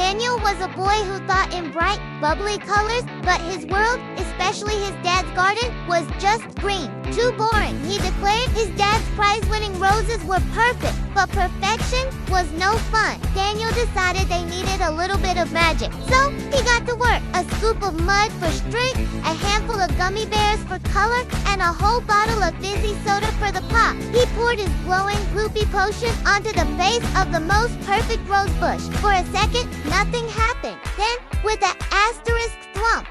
Daniel was a boy who thought in bright, bubbly colors, but his world, especially his dad's garden, was just green. Too boring, he declared. His dad's prize-winning roses were perfect, but perfection was no fun. Daniel decided they needed a little bit of magic, so he got to work. A scoop of mud for strength, a handful of gummy bears for color, and a whole bottle of fizzy soda for the pop. He poured his glowing, gloopy potion onto the base of the most perfect rose bush. For a second, nothing happened. Then, with an asterisk thwomp,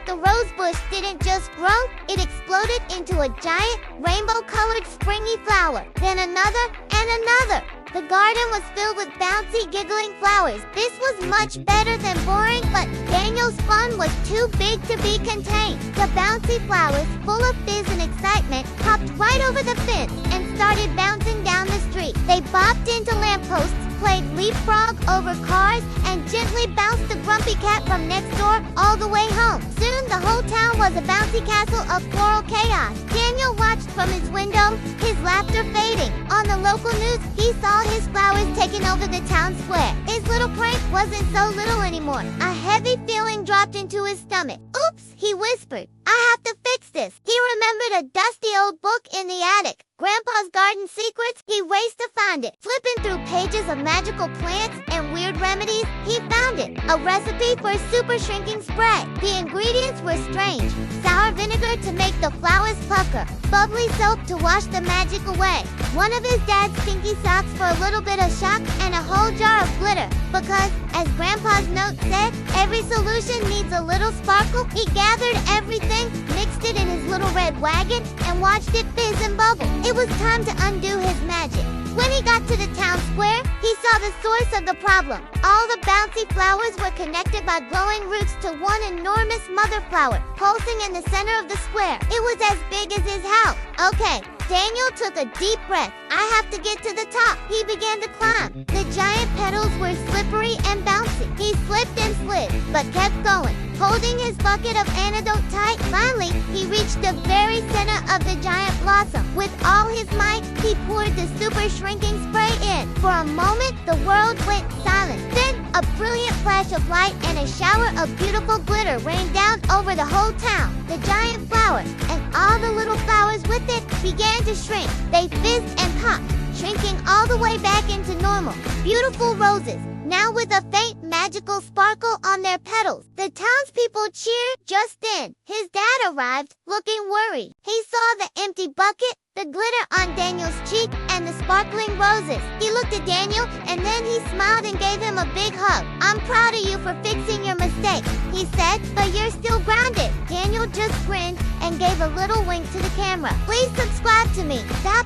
the rose bush didn't just grow, it exploded into a giant, rainbow-colored springy flower. Then another, and another. The garden was filled with bouncy, giggling flowers. This was much better than boring, but Daniel's fun was too big to be contained. The bouncy flowers, full of fizz and excitement, hopped right over the fence and started bouncing down the street. They bopped into lampposts, played leapfrog over cars, and gently bounced the grumpy cat from next door all the way home. Soon the whole town was a bouncy castle of floral chaos. Daniel watched from his window, his laughter fading. On the local news, he saw his flowers taking over the town square. His little prank wasn't so little anymore. A heavy feeling dropped into his stomach. Oops, he whispered. I have to fix this. He remembered a dusty old book in the attic. Grandpa's Garden Secrets. He raced to find it. Flipping through pages of magical plants and weird remedies, he found it. A recipe for super shrinking spray. The ingredients were strange. Sour vinegar to make the flowers pucker. Bubbly soap to wash the magic away. One of his dad's stinky socks for a little bit of shock, and a whole jar of glitter. Because, as Grandpa's note said, every solution needs a little sparkle. He gathered everything, mixed it in his little red wagon, and watched it fizz and bubble. It was time to undo his magic. When he got to the town square, he saw the source of the problem. All the bouncy flowers were connected by glowing roots to one enormous mother flower, pulsing in the center of the square. It was as big as his house. Okay, Daniel took a deep breath. I have to get to the top. He began to climb. The giant petals were slippery and bouncy. He slipped and slid, but kept going. Holding his bucket of antidote tight, finally, he reached the very center of the giant blossom. With all his might, he poured the super shrinking spray in. For a moment, the world went silent. Then, a brilliant flash of light and a shower of beautiful glitter rained down over the whole town. The giant flower, and all the little flowers with it, began to shrink. They fizzed and popped, shrinking all the way back into normal. Beautiful roses, now with a faint magical sparkle on their petals. The townspeople cheered. Just then, his dad arrived, looking worried. He saw the empty bucket, the glitter on Daniel's cheek, and the sparkling roses. He looked at Daniel, and then he smiled and gave him a big hug. I'm proud of you for fixing your mistake, he said, but you're still grounded. Daniel just grinned and gave a little wink to the camera. Please subscribe to me. That